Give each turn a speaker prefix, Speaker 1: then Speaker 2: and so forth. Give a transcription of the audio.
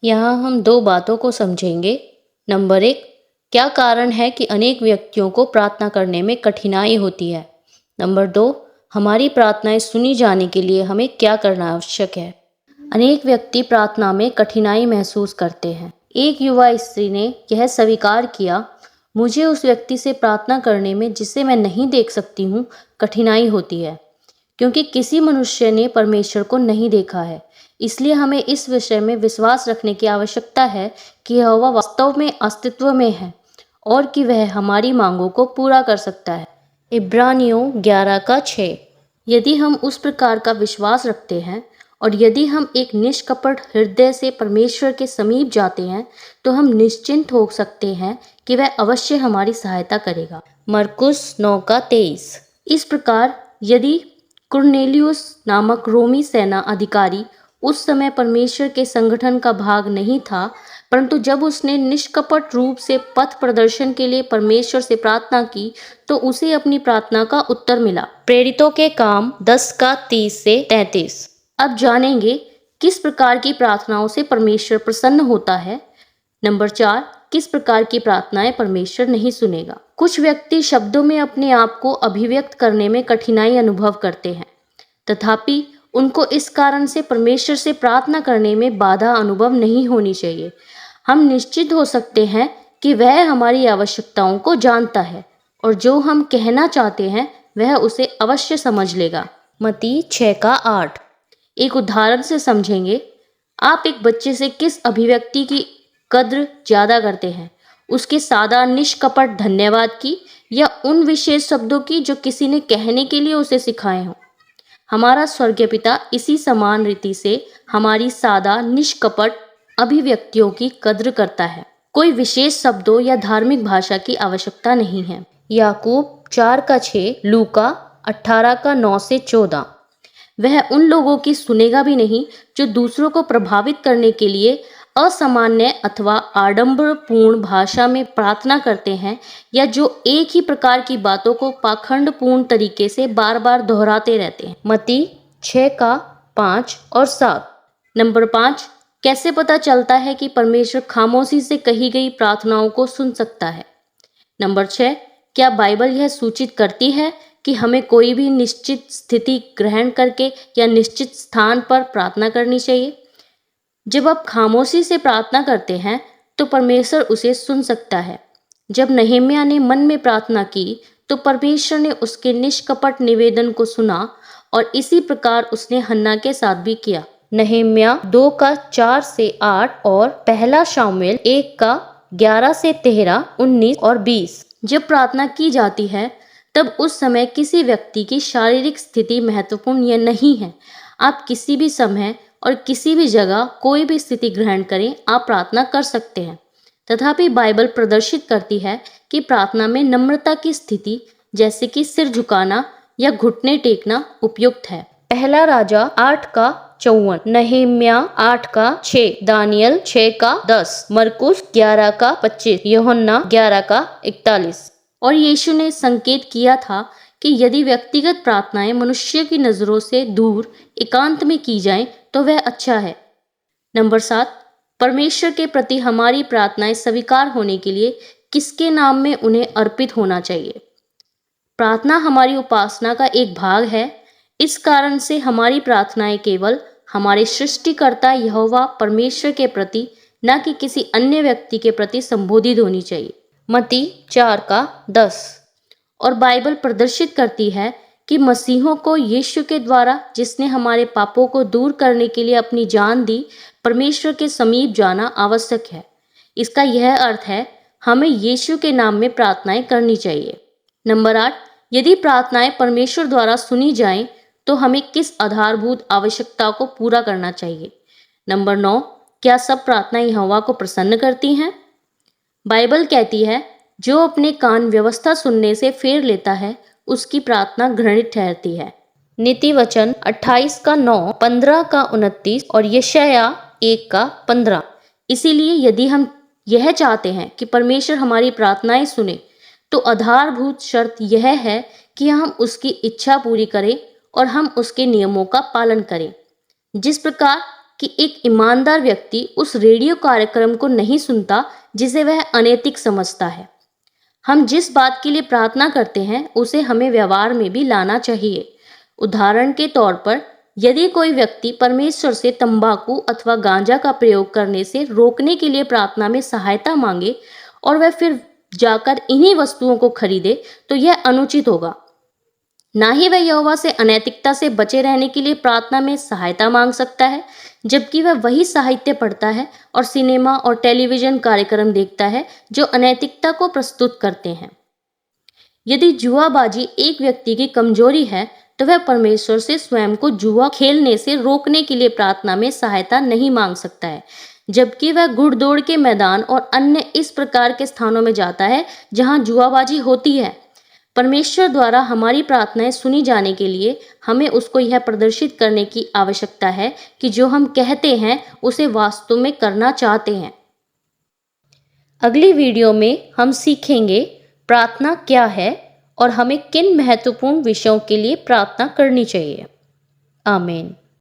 Speaker 1: यहाँ हम दो बातों को समझेंगे। नंबर एक, क्या कारण है कि अनेक व्यक्तियों को प्रार्थना करने में कठिनाई होती है। नंबर दो, हमारी प्रार्थनाएं सुनी जाने के लिए हमें क्या करना आवश्यक है। अनेक व्यक्ति प्रार्थना में कठिनाई महसूस करते हैं। एक युवा स्त्री ने यह स्वीकार किया, मुझे उस व्यक्ति से प्रार्थना करने में जिसे मैं नहीं देख सकती हूँ कठिनाई होती है, क्योंकि किसी मनुष्य ने परमेश्वर को नहीं देखा है। इसलिए हमें इस विषय में विश्वास रखने की आवश्यकता है कि यहोवा वास्तव में अस्तित्व में है और कि वह हमारी मांगों को पूरा कर सकता है। इब्रानियों 11:6। यदि हम उस प्रकार का विश्वास रखते हैं और यदि हम एक निष्कपट हृदय से परमेश्वर के समीप जाते हैं तो हम निश्चिंत हो सकते हैं कि वह अवश्य हमारी सहायता करेगा। मरकुस 9:23। इस प्रकार यदि कुरनेलियुस नामक रोमी सेना अधिकारी उस समय परमेश्वर के संगठन का भाग नहीं था, परंतु जब उसने निष्कपट रूप से पथ प्रदर्शन के लिए परमेश्वर से प्रार्थना की तो उसे अपनी प्रार्थना का उत्तर मिला। प्रेरितों के काम 10:30-33। अब जानेंगे किस प्रकार की प्रार्थनाओं से परमेश्वर प्रसन्न होता है। नंबर 4, किस प्रकार की प्रार्थनाएं परमेश्वर नहीं सुनेगा। कुछ व्यक्ति शब्दों में अपने आप को अभिव्यक्त करने में कठिनाई अनुभव करते हैं, तथापि उनको इस कारण से परमेश्वर से प्रार्थना करने में बाधा अनुभव नहीं होनी चाहिए। हम निश्चित हो सकते हैं कि वह हमारी आवश्यकताओं को जानता है और जो हम कहना चाहते हैं वह उसे अवश्य समझ लेगा। मत्ती 6:8। एक उदाहरण से समझेंगे। आप एक बच्चे से किस अभिव्यक्ति की कद्र ज्यादा करते हैं, उसके सादा निष्कपट धन्यवाद की या उन विशेष शब्दों की जो किसी ने कहने के लिए उसे सिखाए हों। हमारा स्वर्गीय पिता इसी समान रीति से हमारी सादा निष्कपट अभिव्यक्तियों की कद्र करता है। कोई विशेष शब्दों या धार्मिक भाषा की आवश्यकता नहीं है। याकूब 4:6, लूका 18:9-14। वह उन लोगों की सुनेगा भी नहीं जो दूसरों को प्रभावित करने के लिए असामान्य अथवा आडंबरपूर्ण भाषा में प्रार्थना करते हैं या जो एक ही प्रकार की बातों को पाखंडपूर्ण तरीके से बार बार दोहराते रहते हैं। मत्ती 6:5-7। नंबर 5, कैसे पता चलता है कि परमेश्वर खामोशी से कही गई प्रार्थनाओं को सुन सकता है। नंबर 6, क्या बाइबल यह सूचित करती है कि हमें कोई भी निश्चित स्थिति ग्रहण करके या निश्चित स्थान पर प्रार्थना करनी चाहिए। जब आप खामोशी से प्रार्थना करते हैं तो परमेश्वर उसे सुन सकता है। जब नहम्याह ने मन में प्रार्थना की तो परमेश्वर ने उसके निष्कपट निवेदन को सुना और इसी प्रकार उसने हन्ना के साथ भी किया। नहम्याह 2:4-8 और पहला शामुएल 1:11-13, 19 और 20। जब प्रार्थना की जाती है तब उस समय किसी व्यक्ति की शारीरिक स्थिति महत्वपूर्ण या नहीं है। आप किसी भी समय और किसी भी जगह कोई भी स्थिति ग्रहण करें, आप प्रार्थना कर सकते हैं। तथापि बाइबल प्रदर्शित करती है कि प्रार्थना में नम्रता की स्थिति जैसे कि सिर झुकाना या घुटने टेकना उपयुक्त है। पहला राजा 8:54, नहम्याह 8:6, दानियल 6:10, मरकुस 11:25, यूहन्ना 11:41। और यीशु ने संकेत किया था कि यदि व्यक्तिगत प्रार्थनाएं मनुष्य की नजरों से दूर एकांत में की जाएं तो वह अच्छा है। नंबर 7, परमेश्वर के प्रति हमारी प्रार्थनाएं स्वीकार होने के लिए किसके नाम में उन्हें अर्पित होना चाहिए। प्रार्थना हमारी उपासना का एक भाग है। इस कारण से हमारी प्रार्थनाएं केवल हमारे सृष्टिकर्ता यहोवा परमेश्वर के प्रति न कि किसी अन्य व्यक्ति के प्रति संबोधित होनी चाहिए। मत्ती 4:10। और बाइबल प्रदर्शित करती है कि मसीहों को यीशु के द्वारा, जिसने हमारे पापों को दूर करने के लिए अपनी जान दी, परमेश्वर के समीप जाना आवश्यक है। इसका यह अर्थ है हमें यीशु के नाम में प्रार्थनाएं करनी चाहिए। नंबर 8, यदि प्रार्थनाएं परमेश्वर द्वारा सुनी जाएं तो हमें किस आधारभूत आवश्यकता को पूरा करना चाहिए। नंबर 9, क्या सब प्रार्थनाएं यहोवा को प्रसन्न करती हैं। बाइबल कहती है जो अपने कान व्यवस्था सुनने से फेर लेता है उसकी प्रार्थना घृणित ठहरती है। नीति वचन 28:9, 15:29 और यशायाह 1:15। इसीलिए यदि हम यह चाहते हैं कि परमेश्वर हमारी प्रार्थनाएं सुने तो आधारभूत शर्त यह है कि हम उसकी इच्छा पूरी करें और हम उसके नियमों का पालन करें। जिस प्रकार कि एक ईमानदार व्यक्ति उस रेडियो कार्यक्रम को नहीं सुनता जिसे वह अनैतिक समझता है। हम जिस बात के लिए प्रार्थना करते हैं उसे हमें व्यवहार में भी लाना चाहिए। उदाहरण के तौर पर, यदि कोई व्यक्ति परमेश्वर से तंबाकू अथवा गांजा का प्रयोग करने से रोकने के लिए प्रार्थना में सहायता मांगे और वह फिर जाकर इन्हीं वस्तुओं को खरीदे, तो यह अनुचित होगा। ना ही वह यहोवा से अनैतिकता से बचे रहने के लिए प्रार्थना में सहायता मांग सकता है, जबकि वह वही साहित्य पढ़ता है और सिनेमा और टेलीविजन कार्यक्रम देखता है जो अनैतिकता को प्रस्तुत करते हैं। यदि जुआबाजी एक व्यक्ति की कमजोरी है, तो वह परमेश्वर से स्वयं को जुआ खेलने से रोकने के लिए प्रार्थना में सहायता नहीं मांग सकता है, जबकि वह घुड़दौड़ के मैदान और अन्य इस प्रकार के स्थानों में जाता है जहां जुआबाजी होती है। परमेश्वर द्वारा हमारी प्रार्थनाएं सुनी जाने के लिए हमें उसको यह प्रदर्शित करने की आवश्यकता है कि जो हम कहते हैं उसे वास्तव में करना चाहते हैं। अगली वीडियो में हम सीखेंगे प्रार्थना क्या है और हमें किन महत्वपूर्ण विषयों के लिए प्रार्थना करनी चाहिए। आमीन।